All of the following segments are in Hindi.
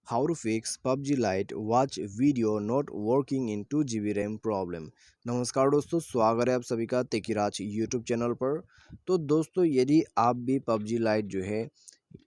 How to fix PUBG Lite watch video not working in 2 GB RAM problem. नमस्कार दोस्तों, स्वागत है आप सभी का तेकीराज यूट्यूब चैनल पर। तो दोस्तों, यदि आप भी PUBG Lite जो है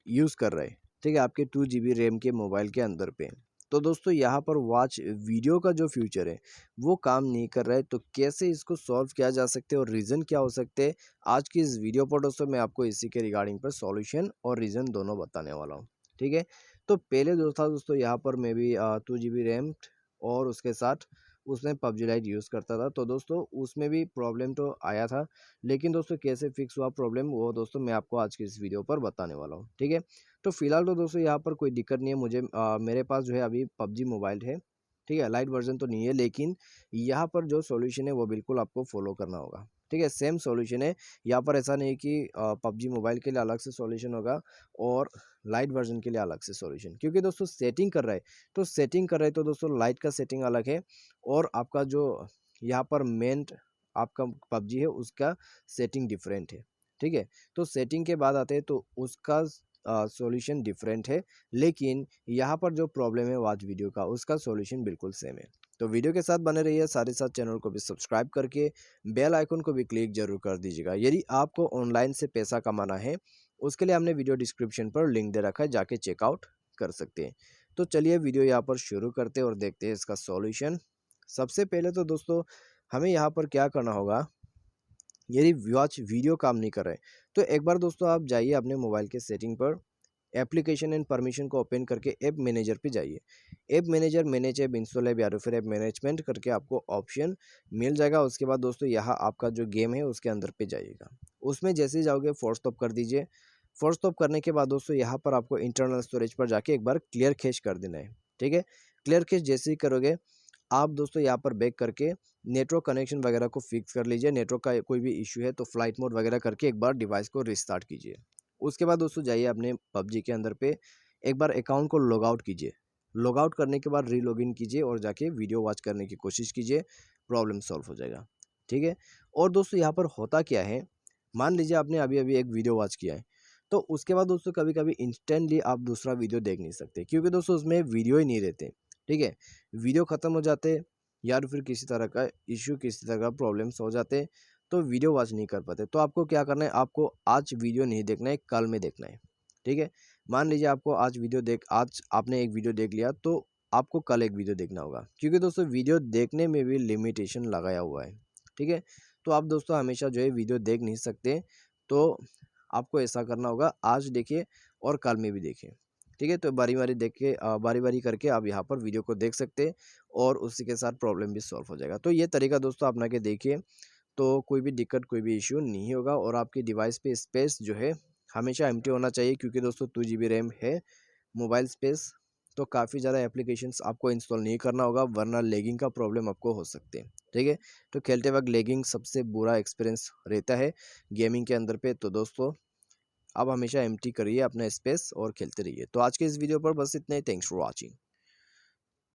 यूज़ कर रहे हैं, ठीक है, आपके 2 GB रैम के मोबाइल के अंदर पे, तो दोस्तों यहाँ पर वॉच वीडियो का जो फ्यूचर है वो काम नहीं कर रहा है। तो कैसे इसको सॉल्व किया जा सकते हैं और रीज़न क्या हो सकते हैं, आज की इस वीडियो पर दोस्तों मैं आपको इसी के रिगार्डिंग पर सॉल्यूशन और रीज़न दोनों बताने वाला हूँ। ठीक है, तो पहले जो था दोस्तों, यहाँ पर मैं भी 2 GB रैम और उसके साथ उसमें PUBG लाइट यूज़ करता था। तो दोस्तों उसमें भी प्रॉब्लम तो आया था, लेकिन दोस्तों कैसे फिक्स हुआ प्रॉब्लम वो दोस्तों मैं आपको आज की इस वीडियो पर बताने वाला हूँ। ठीक है, तो फिलहाल तो दोस्तों यहाँ पर कोई दिक्कत नहीं है मुझे। मेरे पास जो है अभी PUBG मोबाइल है। ठीक है, लाइट वर्जन तो नहीं है, लेकिन यहाँ पर जो सॉल्यूशन है वो बिल्कुल आपको फॉलो करना होगा। ठीक है, सेम सॉल्यूशन है यहाँ पर। ऐसा नहीं कि PUBG मोबाइल के लिए अलग से सॉल्यूशन होगा और लाइट वर्जन के लिए अलग से सॉल्यूशन, क्योंकि दोस्तों सेटिंग कर रहा है तो दोस्तों लाइट का सेटिंग अलग है और आपका जो यहाँ पर मेन आपका PUBG है उसका सेटिंग डिफरेंट है। ठीक है, तो सेटिंग के बाद आते हैं तो उसका सॉल्यूशन डिफरेंट है, लेकिन यहाँ पर जो प्रॉब्लम है वाच वीडियो का उसका सॉल्यूशन बिल्कुल सेम है। तो वीडियो के साथ बने रहिए, साथ ही साथ चैनल को भी सब्सक्राइब करके बेल आइकन को भी क्लिक जरूर कर दीजिएगा। यदि आपको ऑनलाइन से पैसा कमाना है, उसके लिए हमने वीडियो डिस्क्रिप्शन पर लिंक दे रखा है, जाके चेकआउट कर सकते हैं। तो चलिए वीडियो यहाँ पर शुरू करते हैं और देखते हैं इसका सॉल्यूशन। सबसे पहले तो दोस्तों हमें यहाँ पर क्या करना होगा, यदि वॉच वीडियो काम नहीं कर रहा है तो एक बार दोस्तों आप जाइए अपने मोबाइल के सेटिंग पर, एप्लीकेशन एंड परमिशन को ओपन करके ऐप मैनेजर पे जाइए। App manager manage app install app या फिर ऐप मैनेजमेंट करके आपको ऑप्शन मिल जाएगा। उसके बाद दोस्तों यहाँ आपका जो गेम है उसके अंदर पे जाइएगा। उसमें जैसे ही जाओगे फोर्स स्टॉप कर दीजिए। फोर्स स्टॉप करने के बाद दोस्तों यहाँ पर आपको इंटरनल स्टोरेज पर जाके एक बार क्लियर कैश कर देना है। ठीक है, क्लियर कैश जैसे ही करोगे आप दोस्तों यहाँ पर बैक करके नेटवर्क कनेक्शन वगैरह को फिक्स कर लीजिए। नेटवर्क का कोई भी इशू है तो फ्लाइट मोड वगैरह करके एक बार डिवाइस को रिस्टार्ट कीजिए। उसके बाद दोस्तों जाइए अपने PUBG के अंदर पे, एक बार अकाउंट को लॉग आउट कीजिए। लॉग आउट करने के बाद री लॉगिन कीजिए और जाके वीडियो वॉच करने की कोशिश कीजिए, प्रॉब्लम सॉल्व हो जाएगा। ठीक है, और दोस्तों यहाँ पर होता क्या है, मान लीजिए आपने अभी अभी एक वीडियो वॉच किया है, तो उसके बाद दोस्तों कभी कभी इंस्टेंटली आप दूसरा वीडियो देख नहीं सकते, क्योंकि दोस्तों उसमें वीडियो ही नहीं रहते। ठीक है, वीडियो ख़त्म हो जाते या फिर किसी तरह का इशू, किसी तरह का प्रॉब्लम्स हो जाते, तो वीडियो वॉच नहीं कर पाते। तो आपको क्या करना है, आपको आज वीडियो नहीं देखना है, कल में देखना है। ठीक है, मान लीजिए आपको आज आपने एक वीडियो देख लिया तो आपको कल एक वीडियो देखना होगा, क्योंकि दोस्तों वीडियो देखने में भी लिमिटेशन लगाया हुआ है। ठीक है, तो आप दोस्तों हमेशा जो है वीडियो देख नहीं सकते, तो आपको ऐसा करना होगा, आज देखिए और कल में भी देखिए। ठीक है, तो बारी बारी देख के बारी बारी करके आप यहाँ पर वीडियो को देख सकते हैं और उसी के साथ प्रॉब्लम भी सॉल्व हो जाएगा। तो ये तरीका दोस्तों अपना के देखिए, तो कोई भी दिक्कत कोई भी इश्यू नहीं होगा और आपकी डिवाइस पे स्पेस जो है हमेशा एम्प्टी होना चाहिए, क्योंकि दोस्तों 2 GB रैम है मोबाइल स्पेस। तो काफ़ी ज़्यादा एप्लीकेशंस आपको इंस्टॉल नहीं करना होगा, वरना लैगिंग का प्रॉब्लम आपको हो सकते हैं। ठीक है, तो खेलते वक्त लैगिंग सबसे बुरा एक्सपीरियंस रहता है गेमिंग के अंदर पे। तो दोस्तों आप हमेशा एम्प्टी करिए अपना स्पेस और खेलते रहिए। तो आज के इस वीडियो पर बस इतना ही। Thanks for watching.